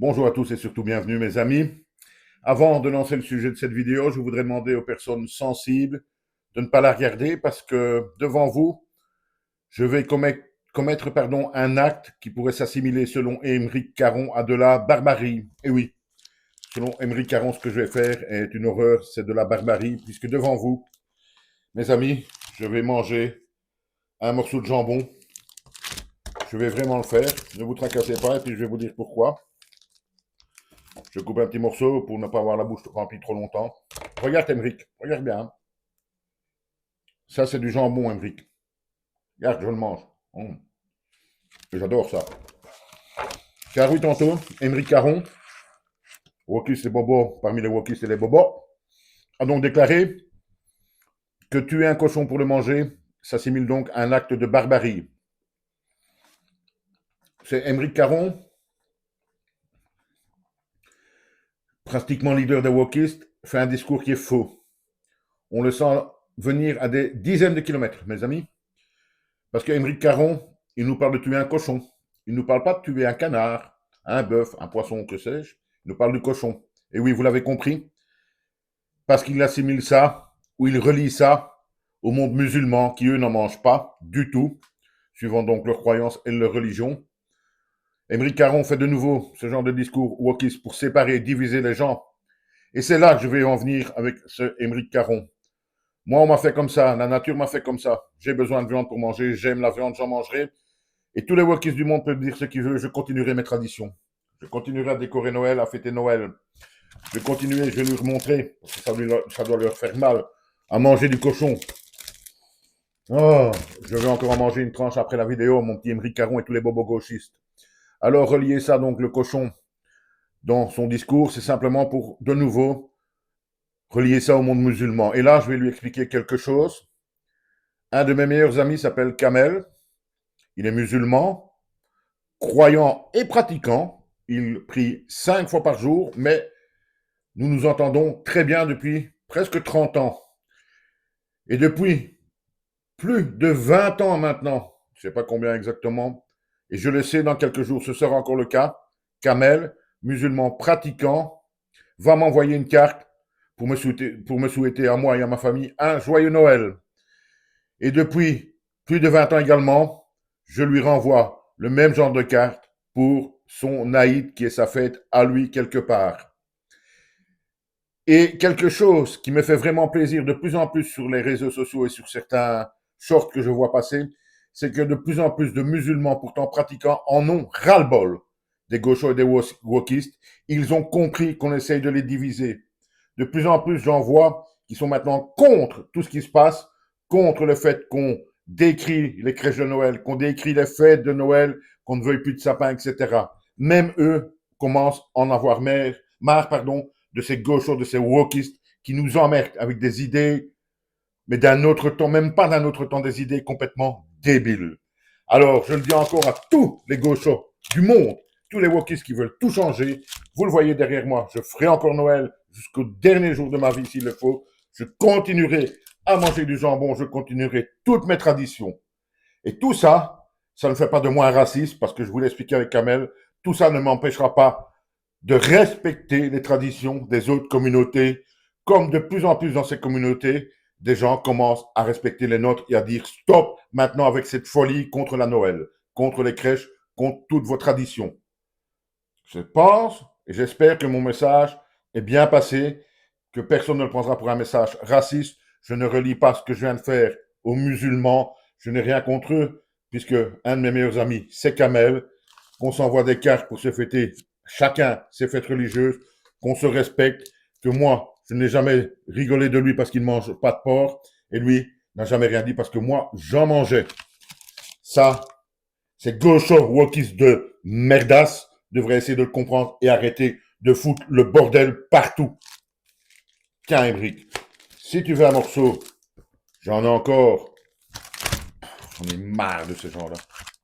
Bonjour à tous et surtout bienvenue mes amis. Avant de lancer le sujet de cette vidéo, je voudrais demander aux personnes sensibles de ne pas la regarder parce que devant vous, je vais commettre un acte qui pourrait s'assimiler selon Émeric Caron à de la barbarie. Et oui, selon Émeric Caron, ce que je vais faire est une horreur, c'est de la barbarie puisque devant vous, mes amis, je vais manger un morceau de jambon. Je vais vraiment le faire, ne vous tracassez pas et puis je vais vous dire pourquoi. Je coupe un petit morceau pour ne pas avoir la bouche remplie trop longtemps. Regarde, Emric, regarde bien. Ça, c'est du jambon, Emric. Regarde, je le mange. J'adore ça. Car oui, tantôt, Emric Caron, wokistes et bobos, parmi les wokistes et les bobos, a donc déclaré que tuer un cochon pour le manger s'assimile donc à un acte de barbarie. C'est Emric Caron, pratiquement leader des wokistes, fait un discours qui est faux. On le sent venir à des dizaines de kilomètres, mes amis. Parce qu'Émeric Caron, il nous parle de tuer un cochon. Il ne nous parle pas de tuer un canard, un bœuf, un poisson, que sais-je. Il nous parle du cochon. Et oui, vous l'avez compris, parce qu'il assimile ça, ou il relie ça au monde musulman, qui eux n'en mangent pas du tout, suivant donc leurs croyances et leur religion. Émeric Caron fait de nouveau ce genre de discours wokiste pour séparer et diviser les gens. Et c'est là que je vais en venir avec ce Émeric Caron. Moi, on m'a fait comme ça, la nature m'a fait comme ça. J'ai besoin de viande pour manger, j'aime la viande, j'en mangerai. Et tous les wokistes du monde peuvent dire ce qu'ils veulent, je continuerai mes traditions. Je continuerai à décorer Noël, à fêter Noël. Je continuerai, je vais leur montrer, parce que ça doit leur faire mal, à manger du cochon. Oh, je vais encore en manger une tranche après la vidéo, mon petit Émeric Caron et tous les bobos gauchistes. Alors, relier ça, donc, le cochon, dans son discours, c'est simplement pour, de nouveau, relier ça au monde musulman. Et là, je vais lui expliquer quelque chose. Un de mes meilleurs amis s'appelle Kamel. Il est musulman, croyant et pratiquant. Il prie 5 fois par jour, mais nous nous entendons très bien depuis presque 30 ans. Et depuis plus de 20 ans maintenant, je ne sais pas combien exactement, et je le sais dans quelques jours, ce sera encore le cas, Kamel, musulman pratiquant, va m'envoyer une carte pour me souhaiter à moi et à ma famille un joyeux Noël. Et depuis plus de 20 ans également, je lui renvoie le même genre de carte pour son Naïd, qui est sa fête à lui quelque part. Et quelque chose qui me fait vraiment plaisir de plus en plus sur les réseaux sociaux et sur certains shorts que je vois passer, c'est que de plus en plus de musulmans pourtant pratiquants en ont ras-le-bol des gauchos et des wokistes. Ils ont compris qu'on essaye de les diviser. De plus en plus, j'en vois qui sont maintenant contre tout ce qui se passe, contre le fait qu'on décrit les crèches de Noël, qu'on décrit les fêtes de Noël, qu'on ne veuille plus de sapin, etc. Même eux commencent à en avoir marre, de ces gauchos, de ces wokistes qui nous emmerdent avec des idées, mais d'un autre temps, même pas d'un autre temps, des idées complètement débiles. Alors, je le dis encore à tous les gauchos du monde, tous les wokistes qui veulent tout changer, vous le voyez derrière moi, je ferai encore Noël jusqu'au dernier jour de ma vie s'il le faut. Je continuerai à manger du jambon, je continuerai toutes mes traditions. Et tout ça, ça ne fait pas de moi un raciste, parce que je vous l'ai expliqué avec Kamel, tout ça ne m'empêchera pas de respecter les traditions des autres communautés, comme de plus en plus dans ces communautés, des gens commencent à respecter les nôtres et à dire stop maintenant avec cette folie contre la Noël, contre les crèches, contre toutes vos traditions. Je pense et j'espère que mon message est bien passé, que personne ne le prendra pour un message raciste. Je ne relie pas ce que je viens de faire aux musulmans. Je n'ai rien contre eux, puisque un de mes meilleurs amis, c'est Kamel, qu'on s'envoie des cartes pour se fêter chacun ses fêtes religieuses, qu'on se respecte, que moi, je n'ai jamais rigolé de lui parce qu'il ne mange pas de porc, et lui n'a jamais rien dit parce que moi, j'en mangeais. Ça, ces gauchos wokistes de merdasse devraient essayer de le comprendre et arrêter de foutre le bordel partout. Tiens, Émeric, si tu veux un morceau, j'en ai encore. J'en ai marre de ce genre-là.